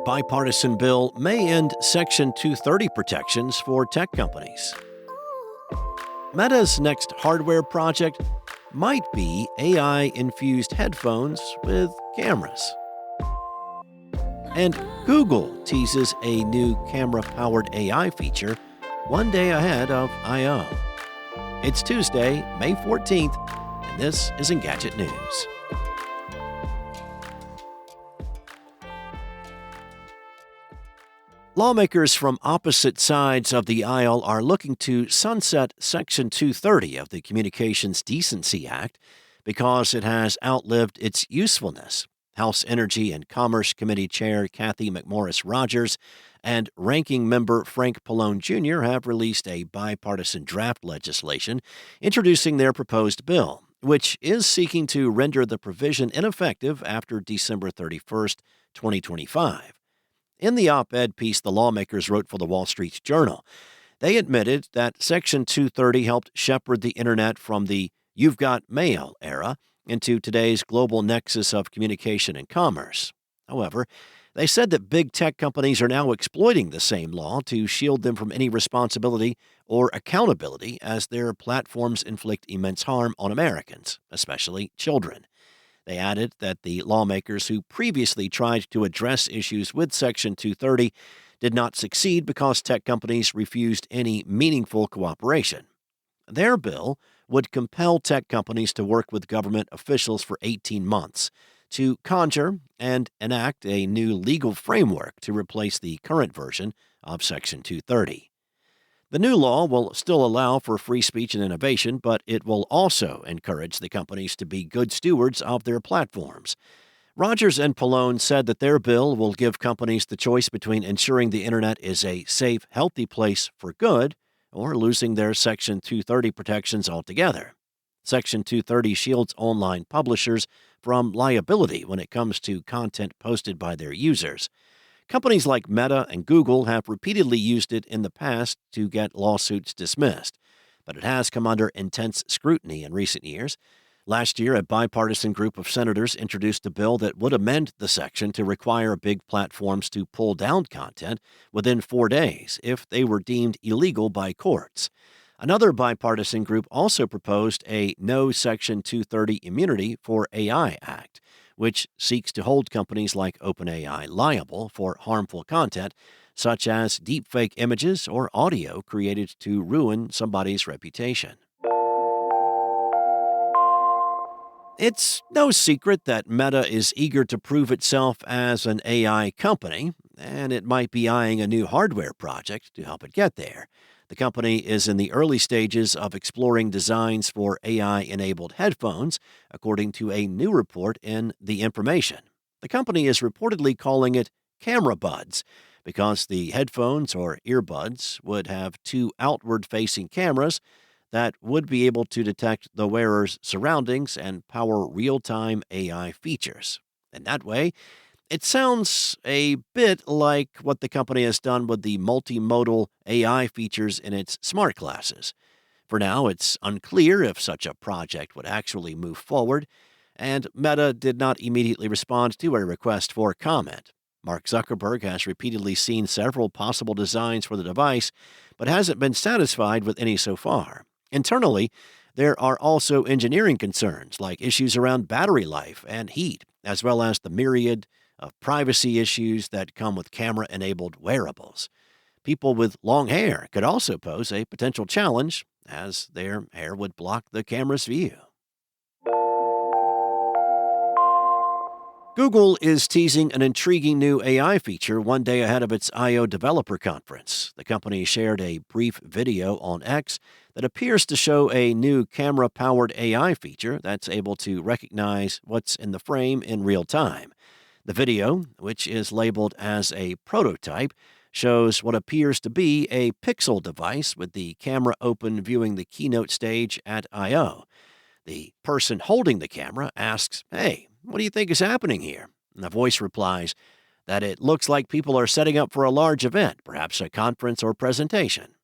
bipartisan bill may end Section 230 protections for tech companies. Meta's next hardware project might be AI-infused headphones with cameras. And Google teases a new camera-powered AI feature one day ahead of I.O. It's Tuesday, May 14th, and this is Engadget News. Lawmakers from opposite sides of the aisle are looking to sunset Section 230 of the Communications Decency Act because it has outlived its usefulness. House Energy and Commerce Committee Chair Kathy McMorris Rogers and Ranking Member Frank Pallone Jr. have released a bipartisan draft legislation introducing their proposed bill, which is seeking to render the provision ineffective after December 31st, 2025. In the op-ed piece the lawmakers wrote for the Wall Street Journal, they admitted that Section 230 helped shepherd the Internet from the "you've got mail" era into today's global nexus of communication and commerce. However, they said that big tech companies are now exploiting the same law to shield them from any responsibility or accountability as their platforms inflict immense harm on Americans, especially children. They added that the lawmakers who previously tried to address issues with Section 230 did not succeed because tech companies refused any meaningful cooperation. Their bill would compel tech companies to work with government officials for 18 months to conjure and enact a new legal framework to replace the current version of Section 230. The new law will still allow for free speech and innovation, but it will also encourage the companies to be good stewards of their platforms. Rogers and Pallone said that their bill will give companies the choice between ensuring the Internet is a safe, healthy place for good or losing their Section 230 protections altogether. Section 230 shields online publishers from liability when it comes to content posted by their users. Companies like Meta and Google have repeatedly used it in the past to get lawsuits dismissed, but it has come under intense scrutiny in recent years. Last year, a bipartisan group of senators introduced a bill that would amend the section to require big platforms to pull down content within 4 days if they were deemed illegal by courts. Another bipartisan group also proposed a No Section 230 Immunity for AI Act, which seeks to hold companies like OpenAI liable for harmful content, such as deepfake images or audio created to ruin somebody's reputation. It's no secret that Meta is eager to prove itself as an AI company, and it might be eyeing a new hardware project to help it get there. The company is in the early stages of exploring designs for AI-enabled headphones, according to a new report in The Information. The company is reportedly calling it Camera Buds because the headphones or earbuds would have two outward-facing cameras that would be able to detect the wearer's surroundings and power real-time AI features. And that way, it sounds a bit like what the company has done with the multimodal AI features in its smart glasses. For now, it's unclear if such a project would actually move forward, and Meta did not immediately respond to a request for comment. Mark Zuckerberg has repeatedly seen several possible designs for the device, but hasn't been satisfied with any so far. Internally, there are also engineering concerns like issues around battery life and heat, as well as the myriad of privacy issues that come with camera-enabled wearables. People with long hair could also pose a potential challenge, as their hair would block the camera's view. Google is teasing an intriguing new AI feature one day ahead of its I.O. developer conference. The company shared a brief video on X that appears to show a new camera-powered AI feature that's able to recognize what's in the frame in real time. The video, which is labeled as a prototype, shows what appears to be a Pixel device with the camera open viewing the keynote stage at I.O. The person holding the camera asks, "Hey, what do you think is happening here?" And the voice replies that it looks like people are setting up for a large event, perhaps a conference or presentation.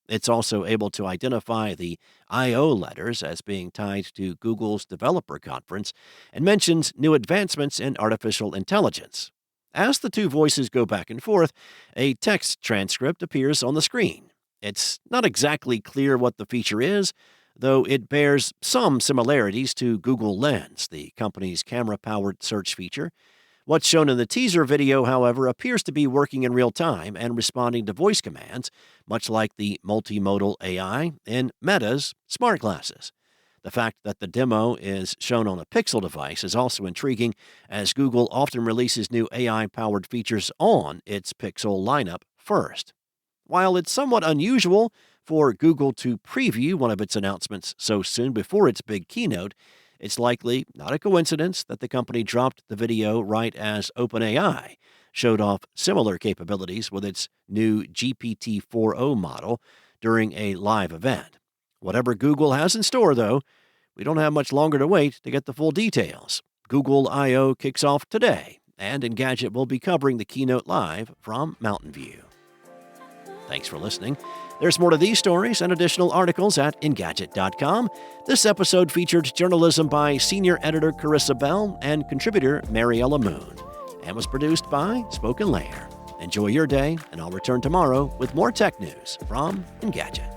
It's also able to identify the I.O. letters as being tied to Google's developer conference and mentions new advancements in artificial intelligence. As the two voices go back and forth, a text transcript appears on the screen. It's not exactly clear what the feature is, though it bears some similarities to Google Lens, the company's camera-powered search feature. What's shown in the teaser video, however, appears to be working in real time and responding to voice commands, much like the multimodal AI in Meta's smart glasses. The fact that the demo is shown on a Pixel device is also intriguing, as Google often releases new AI-powered features on its Pixel lineup first. While it's somewhat unusual for Google to preview one of its announcements so soon before its big keynote, it's likely not a coincidence that the company dropped the video right as OpenAI showed off similar capabilities with its new GPT-4o model during a live event. Whatever Google has in store, though, we don't have much longer to wait to get the full details. Google I/O kicks off today, and Engadget will be covering the keynote live from Mountain View. Thanks for listening. There's more to these stories and additional articles at Engadget.com. This episode featured journalism by senior editor Carissa Bell and contributor Mariella Moon, and was produced by Spoken Layer. Enjoy your day, and I'll return tomorrow with more tech news from Engadget.